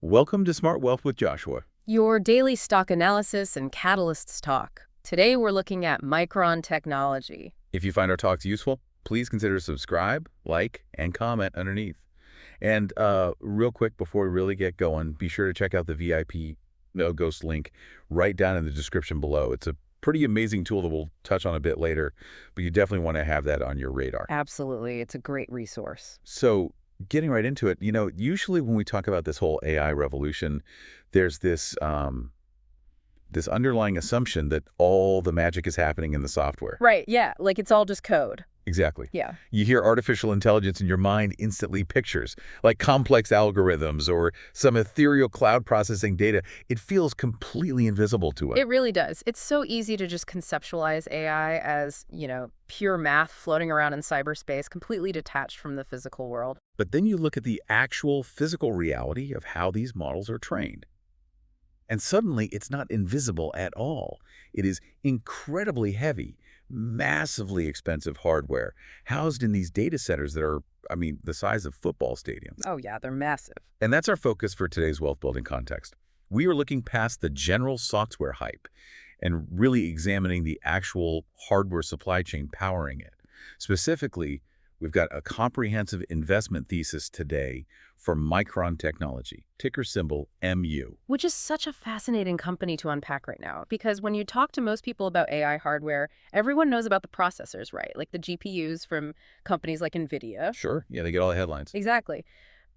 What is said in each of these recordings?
Welcome to Smart Wealth with Joshua. Your daily stock analysis and catalysts talk. Today we're looking at Micron technology. If you find our talks useful, please consider subscribe, like, and comment underneath. And real quick, before we really get going, be sure to check out the VIP Algos link right down in the description below. It's a pretty amazing tool that we'll touch on a bit later, but you definitely want to have that on your radar. Absolutely. It's a great resource. So getting right into it, usually when we talk about this whole AI revolution, there's this underlying assumption that all the magic is happening in the software. Right. Yeah. Like it's all just code. Exactly. Yeah. You hear artificial intelligence and your mind instantly pictures, like complex algorithms or some ethereal cloud processing data. It feels completely invisible to us. It really does. It's so easy to just conceptualize AI as, pure math floating around in cyberspace, completely detached from the physical world. But then you look at the actual physical reality of how these models are trained. And suddenly, it's not invisible at all. It is incredibly heavy, massively expensive hardware housed in these data centers that are, the size of football stadiums. Oh, yeah, they're massive. And that's our focus for today's wealth building context. We are looking past the general software hype and really examining the actual hardware supply chain powering it. Specifically, we've got a comprehensive investment thesis today for Micron Technology, ticker symbol MU. Which is such a fascinating company to unpack right now, because when you talk to most people about AI hardware, everyone knows about the processors, right? Like the GPUs from companies like NVIDIA. Sure, yeah, they get all the headlines. Exactly.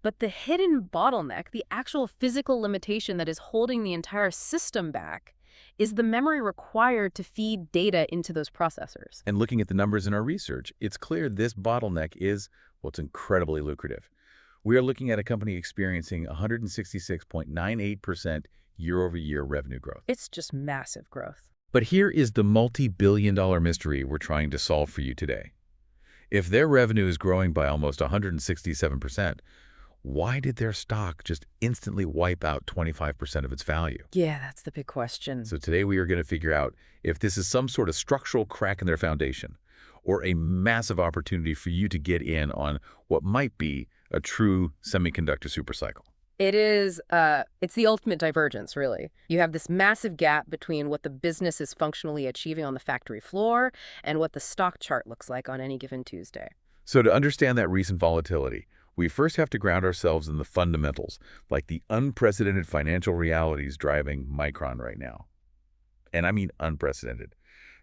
But the hidden bottleneck, the actual physical limitation that is holding the entire system back, is the memory required to feed data into those processors. And looking at the numbers in our research, it's clear this bottleneck is, it's incredibly lucrative. We are looking at a company experiencing 166.98% year-over-year revenue growth. It's just massive growth. But here is the multi-billion-dollar mystery we're trying to solve for you today. If their revenue is growing by almost 167%, why did their stock just instantly wipe out 25% of its value? Yeah, that's the big question. So today we are going to figure out if this is some sort of structural crack in their foundation or a massive opportunity for you to get in on what might be a true semiconductor supercycle. It is, it's the ultimate divergence, really. You have this massive gap between what the business is functionally achieving on the factory floor and what the stock chart looks like on any given Tuesday. So to understand that recent volatility, we first have to ground ourselves in the fundamentals, like the unprecedented financial realities driving Micron right now. And I mean unprecedented.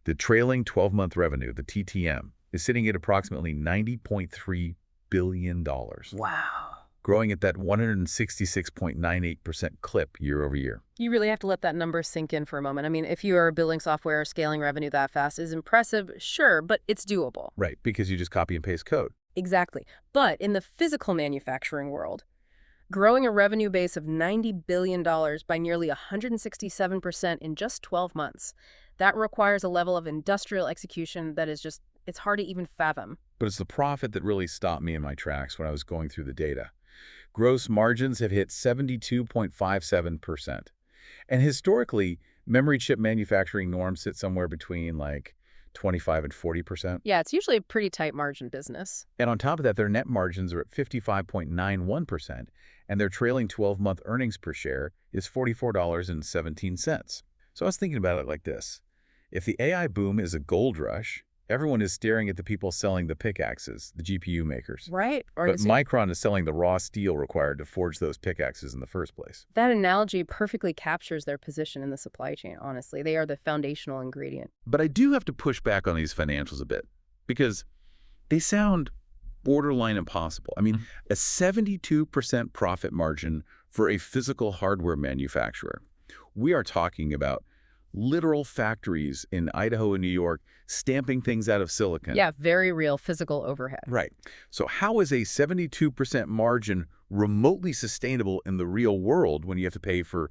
The trailing 12-month revenue, the TTM, is sitting at approximately $90.3 billion. Wow. Growing at that 166.98% clip year over year. You really have to let that number sink in for a moment. I mean, if you are building software or scaling revenue that fast is impressive, sure, but it's doable. Right, because you just copy and paste code. Exactly. But in the physical manufacturing world, growing a revenue base of $90 billion by nearly 167% in just 12 months, that requires a level of industrial execution that is just, it's hard to even fathom. But it's the profit that really stopped me in my tracks when I was going through the data. Gross margins have hit 72.57%. And historically, memory chip manufacturing norms sit somewhere between like 25 and 40%. Yeah, it's usually a pretty tight margin business. And on top of that, their net margins are at 55.91%, and their trailing 12-month earnings per share is $44.17. So I was thinking about it like this. If the AI boom is a gold rush, everyone is staring at the people selling the pickaxes, the GPU makers. Right. But Micron is selling the raw steel required to forge those pickaxes in the first place. That analogy perfectly captures their position in the supply chain, honestly. They are the foundational ingredient. But I do have to push back on these financials a bit because they sound borderline impossible. I mean, a 72% profit margin for a physical hardware manufacturer. We are talking about literal factories in Idaho and New York stamping things out of silicon. Yeah, very real physical overhead. Right. So how is a 72% margin remotely sustainable in the real world when you have to pay for,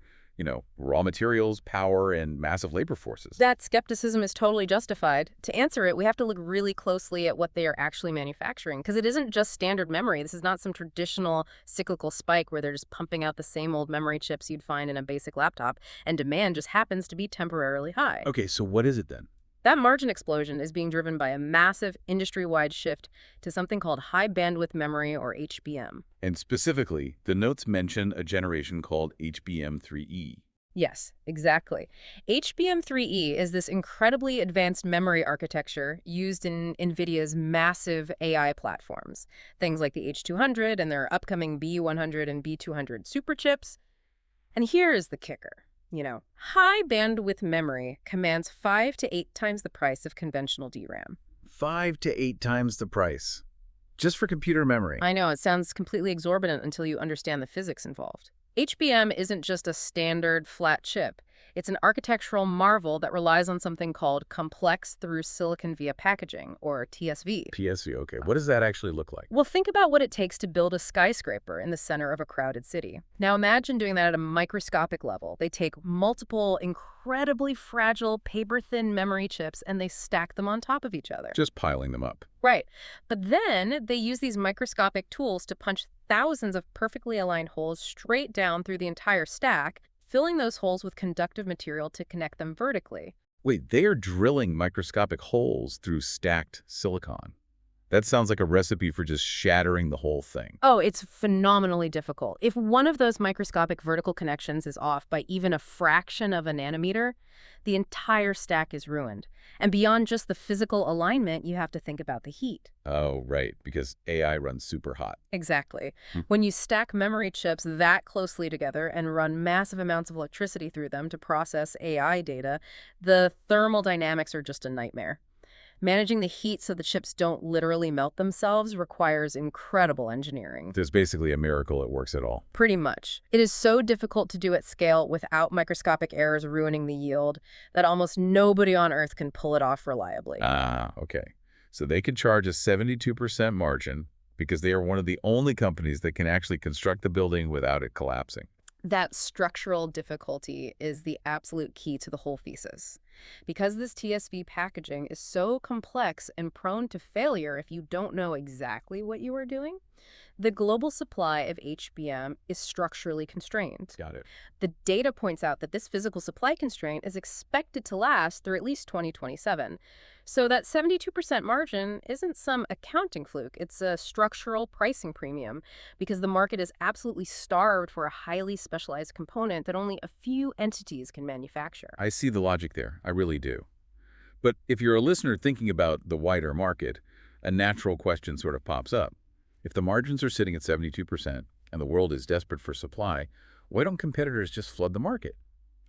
raw materials, power, and massive labor forces? That skepticism is totally justified. To answer it, we have to look really closely at what they are actually manufacturing, because it isn't just standard memory. This is not some traditional cyclical spike where they're just pumping out the same old memory chips you'd find in a basic laptop, and demand just happens to be temporarily high. Okay, so what is it then? That margin explosion is being driven by a massive industry-wide shift to something called high bandwidth memory, or HBM. And specifically, the notes mention a generation called HBM3E. Yes, exactly. HBM3E is this incredibly advanced memory architecture used in NVIDIA's massive AI platforms, things like the H200 and their upcoming B100 and B200 superchips. And here is the kicker. High bandwidth memory commands 5 to 8 times the price of conventional DRAM. 5 to 8 times the price. Just for computer memory. I know, it sounds completely exorbitant until you understand the physics involved. HBM isn't just a standard flat chip. It's an architectural marvel that relies on something called complex through silicon via packaging, or TSV. TSV, okay. What does that actually look like? Well, think about what it takes to build a skyscraper in the center of a crowded city. Now imagine doing that at a microscopic level. They take multiple incredibly fragile, paper-thin memory chips and they stack them on top of each other. Just piling them up. Right. But then they use these microscopic tools to punch thousands of perfectly aligned holes straight down through the entire stack, filling those holes with conductive material to connect them vertically. Wait, they are drilling microscopic holes through stacked silicon. That sounds like a recipe for just shattering the whole thing. Oh, it's phenomenally difficult. If one of those microscopic vertical connections is off by even a fraction of a nanometer, the entire stack is ruined. And beyond just the physical alignment, you have to think about the heat. Oh, right, because AI runs super hot. Exactly. When you stack memory chips that closely together and run massive amounts of electricity through them to process AI data, the thermal dynamics are just a nightmare. Managing the heat so the chips don't literally melt themselves requires incredible engineering. There's basically a miracle it works at all. Pretty much. It is so difficult to do at scale without microscopic errors ruining the yield that almost nobody on Earth can pull it off reliably. Ah, okay. So they can charge a 72% margin because they are one of the only companies that can actually construct the building without it collapsing. That structural difficulty is the absolute key to the whole thesis. Because this TSV packaging is so complex and prone to failure if you don't know exactly what you are doing, the global supply of HBM is structurally constrained. Got it. The data points out that this physical supply constraint is expected to last through at least 2027. So that 72% margin isn't some accounting fluke. It's a structural pricing premium because the market is absolutely starved for a highly specialized component that only a few entities can manufacture. I see the logic there. I really do. But if you're a listener thinking about the wider market, a natural question sort of pops up. If the margins are sitting at 72% and the world is desperate for supply, why don't competitors just flood the market?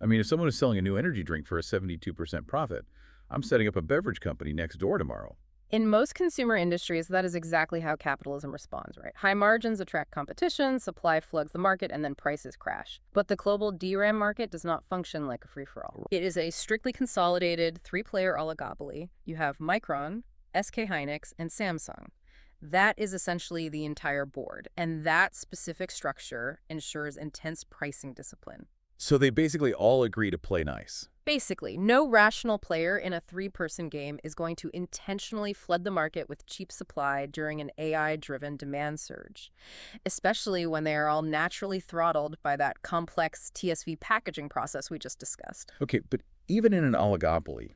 I mean, if someone is selling a new energy drink for a 72% profit, I'm setting up a beverage company next door tomorrow. In most consumer industries, that is exactly how capitalism responds, right? High margins attract competition, supply floods the market, and then prices crash. But the global DRAM market does not function like a free-for-all. It is a strictly consolidated three-player oligopoly. You have Micron, SK Hynix, and Samsung. That is essentially the entire board, and that specific structure ensures intense pricing discipline. So they basically all agree to play nice. Basically, no rational player in a three-person game is going to intentionally flood the market with cheap supply during an AI-driven demand surge, especially when they are all naturally throttled by that complex TSV packaging process we just discussed. Okay, but even in an oligopoly,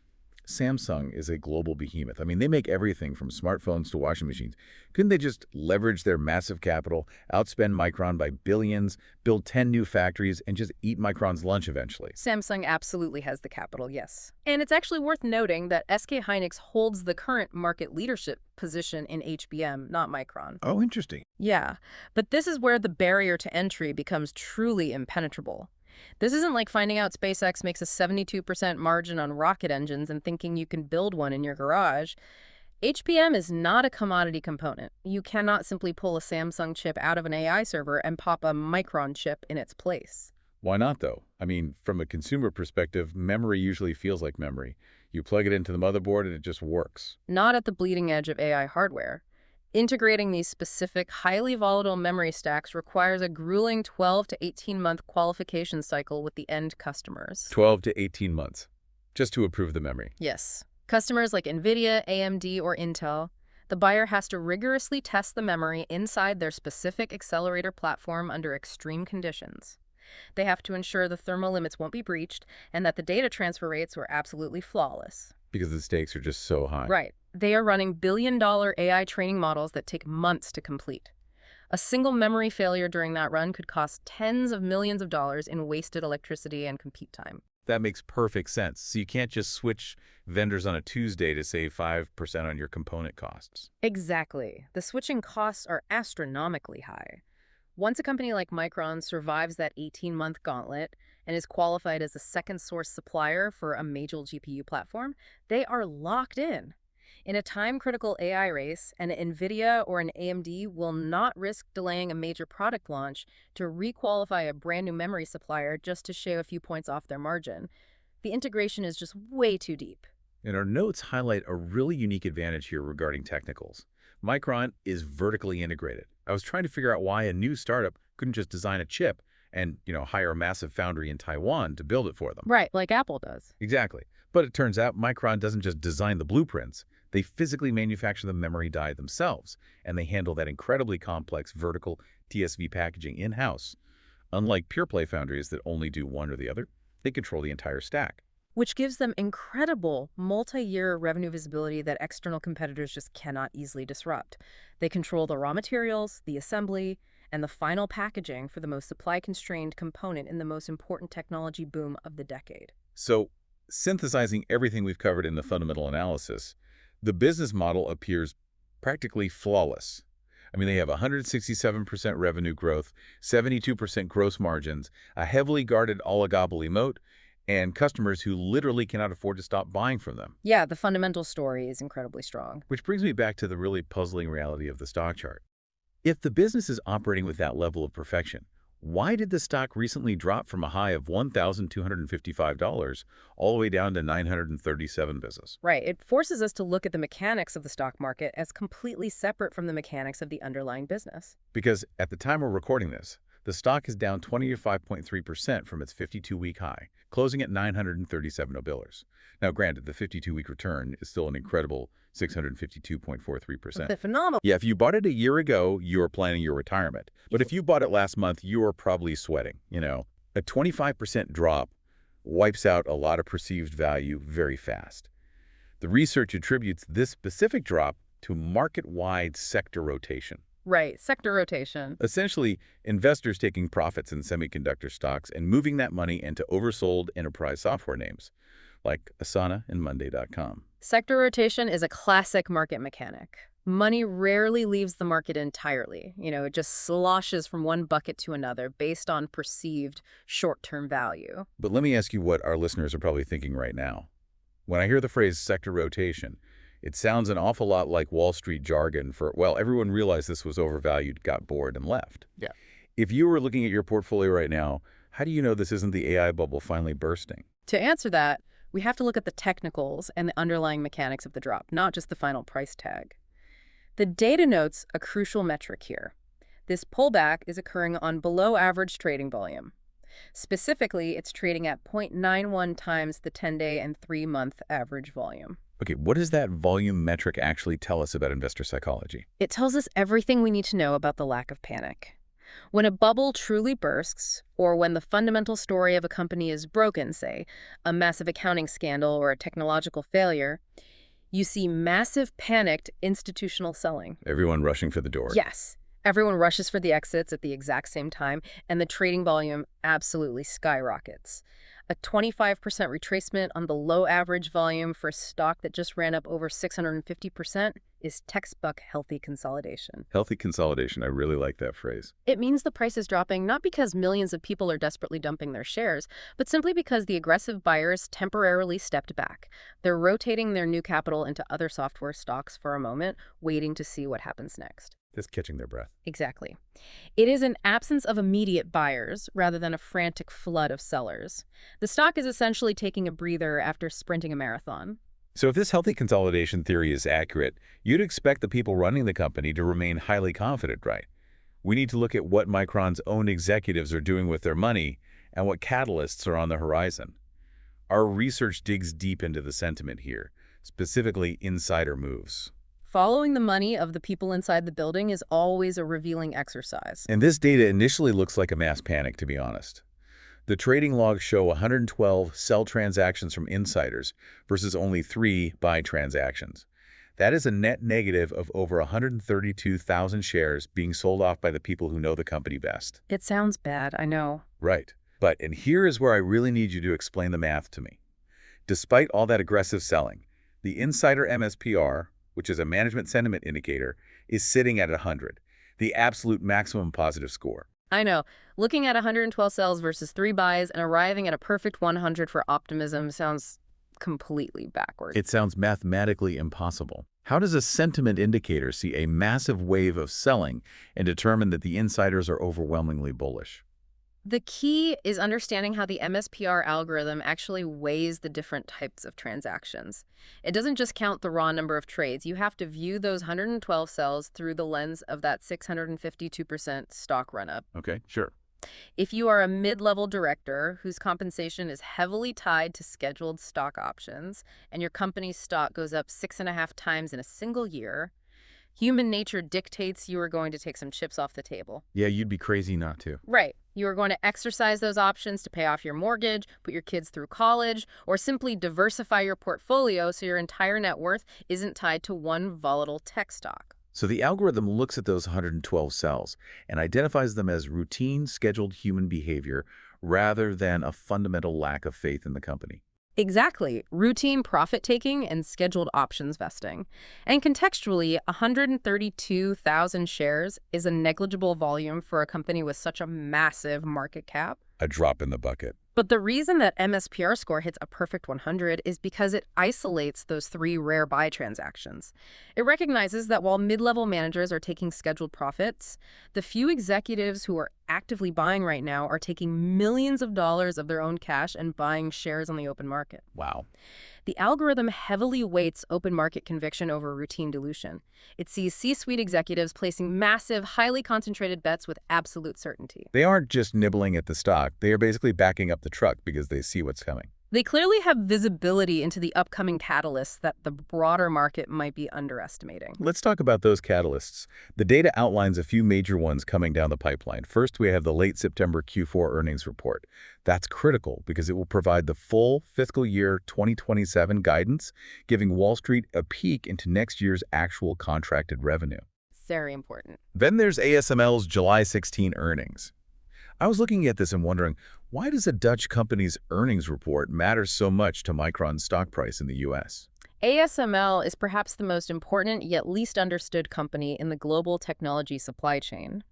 Samsung is a global behemoth. I mean, they make everything from smartphones to washing machines. Couldn't they just leverage their massive capital, outspend Micron by billions, build 10 new factories, and just eat Micron's lunch eventually? Samsung absolutely has the capital, yes. And it's actually worth noting that SK Hynix holds the current market leadership position in HBM, not Micron. Oh, interesting. Yeah, but this is where the barrier to entry becomes truly impenetrable. This isn't like finding out SpaceX makes a 72% margin on rocket engines and thinking you can build one in your garage. HBM is not a commodity component. You cannot simply pull a Samsung chip out of an AI server and pop a Micron chip in its place. Why not, though? I mean, from a consumer perspective, memory usually feels like memory. You plug it into the motherboard and it just works. Not at the bleeding edge of AI hardware. Integrating these specific, highly volatile memory stacks requires a grueling 12 to 18-month qualification cycle with the end customers. 12 to 18 months, just to approve the memory. Yes. Customers like NVIDIA, AMD, or Intel, the buyer has to rigorously test the memory inside their specific accelerator platform under extreme conditions. They have to ensure the thermal limits won't be breached and that the data transfer rates are absolutely flawless. Because the stakes are just so high. Right. They are running billion-dollar AI training models that take months to complete. A single memory failure during that run could cost tens of millions of dollars in wasted electricity and compute time. That makes perfect sense. So you can't just switch vendors on a Tuesday to save 5% on your component costs. Exactly. The switching costs are astronomically high. Once a company like Micron survives that 18-month gauntlet and is qualified as a second-source supplier for a major GPU platform, they are locked in. In a time-critical AI race, an NVIDIA or an AMD will not risk delaying a major product launch to requalify a brand-new memory supplier just to shave a few points off their margin. The integration is just way too deep. And our notes highlight a really unique advantage here regarding technicals. Micron is vertically integrated. I was trying to figure out why a new startup couldn't just design a chip and, hire a massive foundry in Taiwan to build it for them. Right, like Apple does. Exactly. But it turns out Micron doesn't just design the blueprints. They physically manufacture the memory die themselves, and they handle that incredibly complex vertical TSV packaging in-house. Unlike pure-play foundries that only do one or the other, they control the entire stack. Which gives them incredible multi-year revenue visibility that external competitors just cannot easily disrupt. They control the raw materials, the assembly, and the final packaging for the most supply-constrained component in the most important technology boom of the decade. So, synthesizing everything we've covered in the fundamental analysis, the business model appears practically flawless. I mean, they have 167% revenue growth, 72% gross margins, a heavily guarded oligopoly moat, and customers who literally cannot afford to stop buying from them. Yeah, the fundamental story is incredibly strong. Which brings me back to the really puzzling reality of the stock chart. If the business is operating with that level of perfection, why did the stock recently drop from a high of $1,255 all the way down to $937 business? Right. It forces us to look at the mechanics of the stock market as completely separate from the mechanics of the underlying business. Because at the time we're recording this, the stock is down 25.3% from its 52-week high, closing at $937. Now, granted, the 52-week return is still an incredible 652.43%. That's phenomenal. Yeah, if you bought it a year ago, you were planning your retirement. But if you bought it last month, you were probably sweating. A 25% drop wipes out a lot of perceived value very fast. The research attributes this specific drop to market-wide sector rotation. Right, sector rotation. Essentially, investors taking profits in semiconductor stocks and moving that money into oversold enterprise software names, like Asana and Monday.com. Sector rotation is a classic market mechanic. Money rarely leaves the market entirely. It just sloshes from one bucket to another based on perceived short-term value. But let me ask you what our listeners are probably thinking right now. When I hear the phrase sector rotation, it sounds an awful lot like Wall Street jargon for, well, everyone realized this was overvalued, got bored, and left. Yeah. If you were looking at your portfolio right now, how do you know this isn't the AI bubble finally bursting? To answer that, we have to look at the technicals and the underlying mechanics of the drop, not just the final price tag. The data notes a crucial metric here. This pullback is occurring on below-average trading volume. Specifically, it's trading at 0.91 times the 10-day and 3-month average volume. Okay, what does that volume metric actually tell us about investor psychology? It tells us everything we need to know about the lack of panic. When a bubble truly bursts, or when the fundamental story of a company is broken, say, a massive accounting scandal or a technological failure, you see massive panicked institutional selling. Everyone rushing for the door. Yes. Everyone rushes for the exits at the exact same time, and the trading volume absolutely skyrockets. A 25% retracement on the low average volume for a stock that just ran up over 650% is textbook healthy consolidation. Healthy consolidation. I really like that phrase. It means the price is dropping not because millions of people are desperately dumping their shares, but simply because the aggressive buyers temporarily stepped back. They're rotating their new capital into other software stocks for a moment, waiting to see what happens next. Just catching their breath. Exactly. It is an absence of immediate buyers rather than a frantic flood of sellers. The stock is essentially taking a breather after sprinting a marathon. So if this healthy consolidation theory is accurate, you'd expect the people running the company to remain highly confident, right? We need to look at what Micron's own executives are doing with their money and what catalysts are on the horizon. Our research digs deep into the sentiment here, specifically insider moves. Following the money of the people inside the building is always a revealing exercise. And this data initially looks like a mass panic, to be honest. The trading logs show 112 sell transactions from insiders versus only 3 buy transactions. That is a net negative of over 132,000 shares being sold off by the people who know the company best. It sounds bad, I know. Right. And here is where I really need you to explain the math to me. Despite all that aggressive selling, the insider MSPR, which is a management sentiment indicator, is sitting at 100, the absolute maximum positive score. I know. Looking at 112 sells versus 3 buys and arriving at a perfect 100 for optimism sounds completely backwards. It sounds mathematically impossible. How does a sentiment indicator see a massive wave of selling and determine that the insiders are overwhelmingly bullish? The key is understanding how the MSPR algorithm actually weighs the different types of transactions. It doesn't just count the raw number of trades. You have to view those 112 sells through the lens of that 652% stock run-up. Okay, sure. If you are a mid-level director whose compensation is heavily tied to scheduled stock options and your company's stock goes up 6.5 times in a single year, human nature dictates you are going to take some chips off the table. Yeah, you'd be crazy not to. Right. You are going to exercise those options to pay off your mortgage, put your kids through college, or simply diversify your portfolio so your entire net worth isn't tied to one volatile tech stock. So the algorithm looks at those 112 cells and identifies them as routine, scheduled human behavior rather than a fundamental lack of faith in the company. Exactly. Routine profit-taking and scheduled options vesting. And contextually, 132,000 shares is a negligible volume for a company with such a massive market cap. A drop in the bucket. But the reason that MSPR score hits a perfect 100 is because it isolates those 3 rare buy transactions. It recognizes that while mid-level managers are taking scheduled profits, the few executives who are actively buying right now are taking millions of dollars of their own cash and buying shares on the open market. Wow. The algorithm heavily weights open market conviction over routine dilution. It sees C-suite executives placing massive, highly concentrated bets with absolute certainty. They aren't just nibbling at the stock. They are basically backing up the truck because they see what's coming. They clearly have visibility into the upcoming catalysts that the broader market might be underestimating. Let's talk about those catalysts. The data outlines a few major ones coming down the pipeline. First, we have the late September Q4 earnings report. That's critical because it will provide the full fiscal year 2027 guidance, giving Wall Street a peek into next year's actual contracted revenue. Very important. Then there's ASML's July 16 earnings. I was looking at this and wondering, why does a Dutch company's earnings report matter so much to Micron's stock price in the U.S.? ASML is perhaps the most important yet least understood company in the global technology supply chain.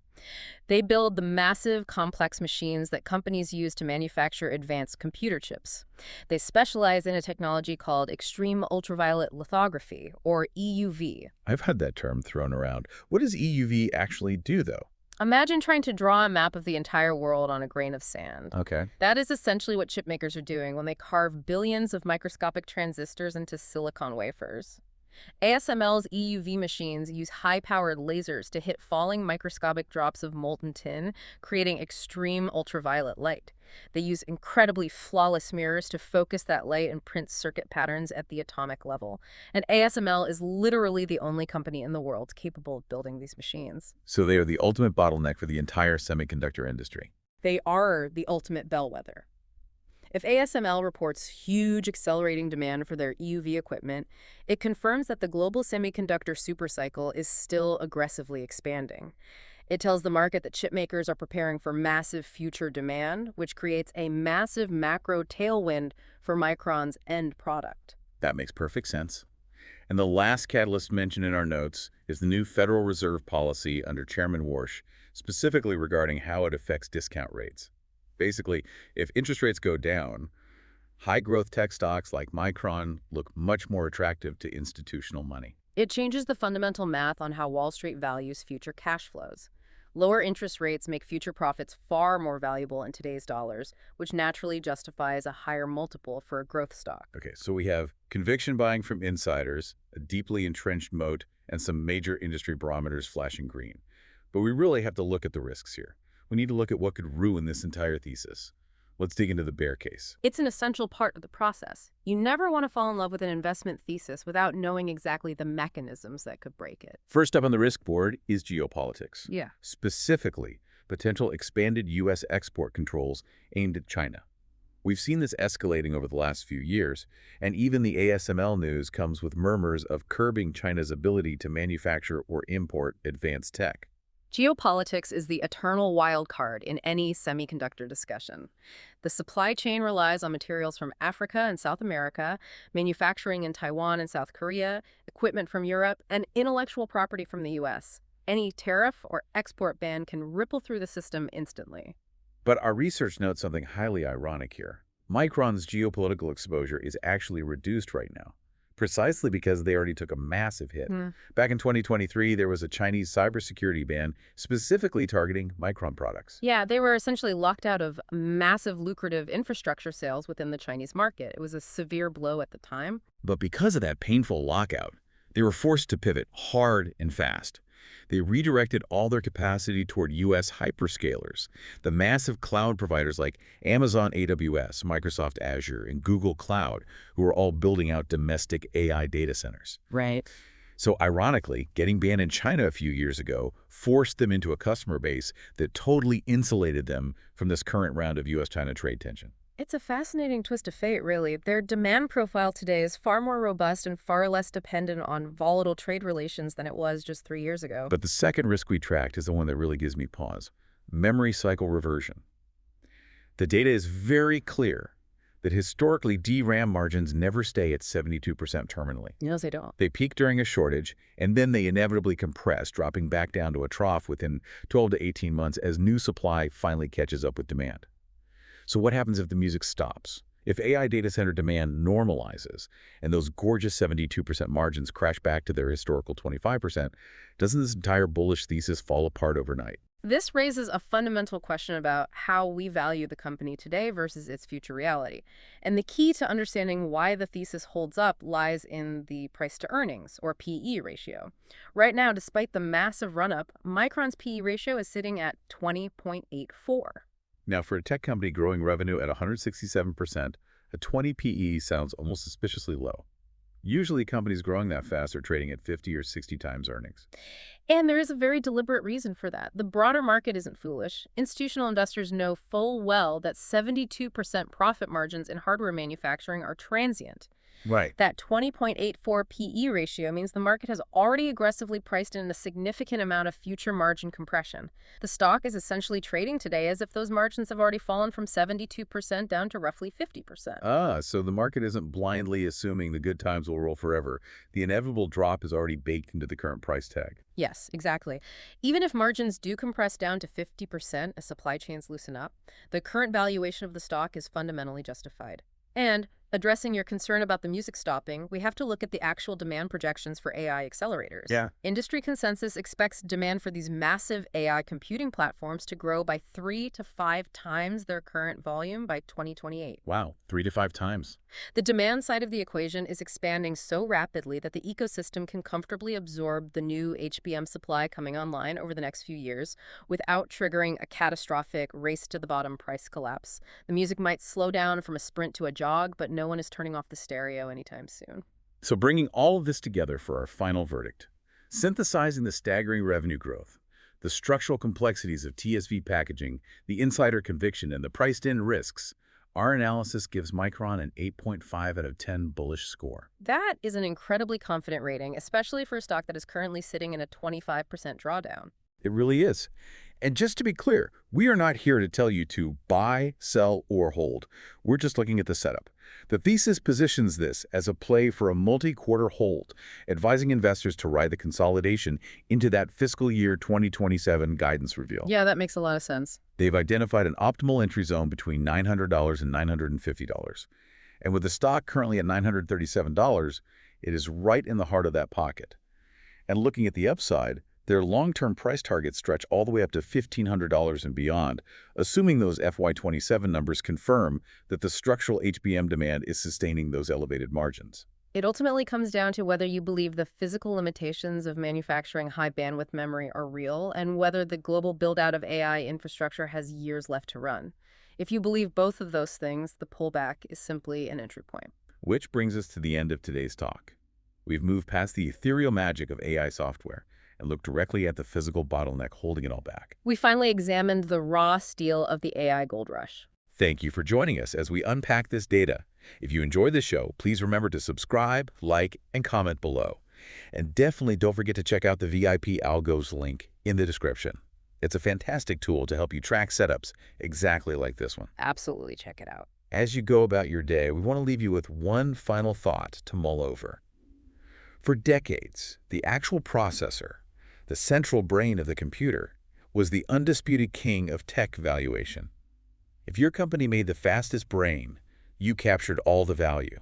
They build the massive, complex machines that companies use to manufacture advanced computer chips. They specialize in a technology called extreme ultraviolet lithography, or EUV. I've had that term thrown around. What does EUV actually do, though? Imagine trying to draw a map of the entire world on a grain of sand. Okay. That is essentially what chip makers are doing when they carve billions of microscopic transistors into silicon wafers. ASML's EUV machines use high-powered lasers to hit falling microscopic drops of molten tin, creating extreme ultraviolet light. They use incredibly flawless mirrors to focus that light and print circuit patterns at the atomic level. And ASML is literally the only company in the world capable of building these machines. So they are the ultimate bottleneck for the entire semiconductor industry. They are the ultimate bellwether. If ASML reports huge accelerating demand for their EUV equipment, it confirms that the global semiconductor supercycle is still aggressively expanding. It tells the market that chip makers are preparing for massive future demand, which creates a massive macro tailwind for Micron's end product. That makes perfect sense. And the last catalyst mentioned in our notes is the new Federal Reserve policy under Chairman Warsh, specifically regarding how it affects discount rates. Basically, if interest rates go down, high-growth tech stocks like Micron look much more attractive to institutional money. It changes the fundamental math on how Wall Street values future cash flows. Lower interest rates make future profits far more valuable in today's dollars, which naturally justifies a higher multiple for a growth stock. Okay, so we have conviction buying from insiders, a deeply entrenched moat, and some major industry barometers flashing green. But we really have to look at the risks here. We need to look at what could ruin this entire thesis. Let's dig into the bear case. It's an essential part of the process. You never want to fall in love with an investment thesis without knowing exactly the mechanisms that could break it. First up on the risk board is geopolitics. Yeah. Specifically, potential expanded U.S. export controls aimed at China. We've seen this escalating over the last few years, and even the ASML news comes with murmurs of curbing China's ability to manufacture or import advanced tech. Geopolitics is the eternal wild card in any semiconductor discussion. The supply chain relies on materials from Africa and South America, manufacturing in Taiwan and South Korea, equipment from Europe, and intellectual property from the US. Any tariff or export ban can ripple through the system instantly. But our research notes something highly ironic here. Micron's geopolitical exposure is actually reduced right now, precisely because they already took a massive hit. Back in 2023, there was a Chinese cybersecurity ban specifically targeting Micron products. Yeah, they were essentially locked out of massive lucrative infrastructure sales within the Chinese market. It was a severe blow at the time. But because of that painful lockout, they were forced to pivot hard and fast. They redirected all their capacity toward U.S. hyperscalers, the massive cloud providers like Amazon AWS, Microsoft Azure, and Google Cloud, who are all building out domestic AI data centers. Right. So ironically, getting banned in China a few years ago forced them into a customer base that totally insulated them from this current round of U.S.-China trade tension. It's a fascinating twist of fate, really. Their demand profile today is far more robust and far less dependent on volatile trade relations than it was just 3 years ago. But the second risk we tracked is the one that really gives me pause: memory cycle reversion. The data is very clear that historically DRAM margins never stay at 72% terminally. No, they don't. They peak during a shortage, and then they inevitably compress, dropping back down to a trough within 12 to 18 months as new supply finally catches up with demand. So what happens if the music stops? If AI data center demand normalizes and those gorgeous 72% margins crash back to their historical 25%, doesn't this entire bullish thesis fall apart overnight? This raises a fundamental question about how we value the company today versus its future reality. And the key to understanding why the thesis holds up lies in the price to earnings, or PE ratio. Right now, despite the massive run-up, Micron's PE ratio is sitting at 20.84. Now, for a tech company growing revenue at 167%, a 20 PE sounds almost suspiciously low. Usually, companies growing that fast are trading at 50 or 60 times earnings. And there is a very deliberate reason for that. The broader market isn't foolish. Institutional investors know full well that 72% profit margins in hardware manufacturing are transient. Right. That 20.84 PE ratio means the market has already aggressively priced in a significant amount of future margin compression. The stock is essentially trading today as if those margins have already fallen from 72% down to roughly 50%. So the market isn't blindly assuming the good times will roll forever. The inevitable drop is already baked into the current price tag. Yes, exactly. Even if margins do compress down to 50% as supply chains loosen up, the current valuation of the stock is fundamentally justified. And addressing your concern about the music stopping, we have to look at the actual demand projections for AI accelerators. Yeah. Industry consensus expects demand for these massive AI computing platforms to grow by 3 to 5 times their current volume by 2028. Wow, 3 to 5 times. The demand side of the equation is expanding so rapidly that the ecosystem can comfortably absorb the new HBM supply coming online over the next few years without triggering a catastrophic race-to-the-bottom price collapse. The music might slow down from a sprint to a jog, but no one is turning off the stereo anytime soon. So bringing all of this together for our final verdict, synthesizing the staggering revenue growth, the structural complexities of TSV packaging, the insider conviction, and the priced-in risks, our analysis gives Micron an 8.5 out of 10 bullish score. That is an incredibly confident rating, especially for a stock that is currently sitting in a 25% drawdown. It really is. And just to be clear, we are not here to tell you to buy, sell, or hold. We're just looking at the setup. The thesis positions this as a play for a multi-quarter hold, advising investors to ride the consolidation into that fiscal year 2027 guidance reveal. Yeah, that makes a lot of sense. They've identified an optimal entry zone between $900 and $950. And with the stock currently at $937, it is right in the heart of that pocket. And looking at the upside, their long-term price targets stretch all the way up to $1,500 and beyond, assuming those FY27 numbers confirm that the structural HBM demand is sustaining those elevated margins. It ultimately comes down to whether you believe the physical limitations of manufacturing high-bandwidth memory are real and whether the global build-out of AI infrastructure has years left to run. If you believe both of those things, the pullback is simply an entry point. Which brings us to the end of today's talk. We've moved past the ethereal magic of AI software and look directly at the physical bottleneck holding it all back. We finally examined the raw steel of the AI gold rush. Thank you for joining us as we unpack this data. If you enjoyed the show, please remember to subscribe, like, and comment below. And definitely don't forget to check out the VIP Algos link in the description. It's a fantastic tool to help you track setups exactly like this one. Absolutely check it out. As you go about your day, we want to leave you with one final thought to mull over. For decades, the actual processor, the central brain of the computer, was the undisputed king of tech valuation. If your company made the fastest brain, you captured all the value.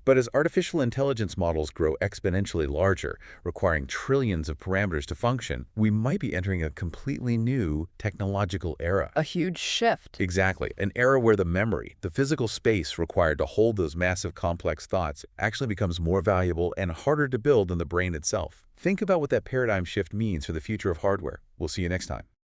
But as artificial intelligence models grow exponentially larger, requiring trillions of parameters to function, we might be entering a completely new technological era. A huge shift. Exactly. An era where the memory, the physical space required to hold those massive complex thoughts actually becomes more valuable and harder to build than the brain itself. Think about what that paradigm shift means for the future of hardware. We'll see you next time.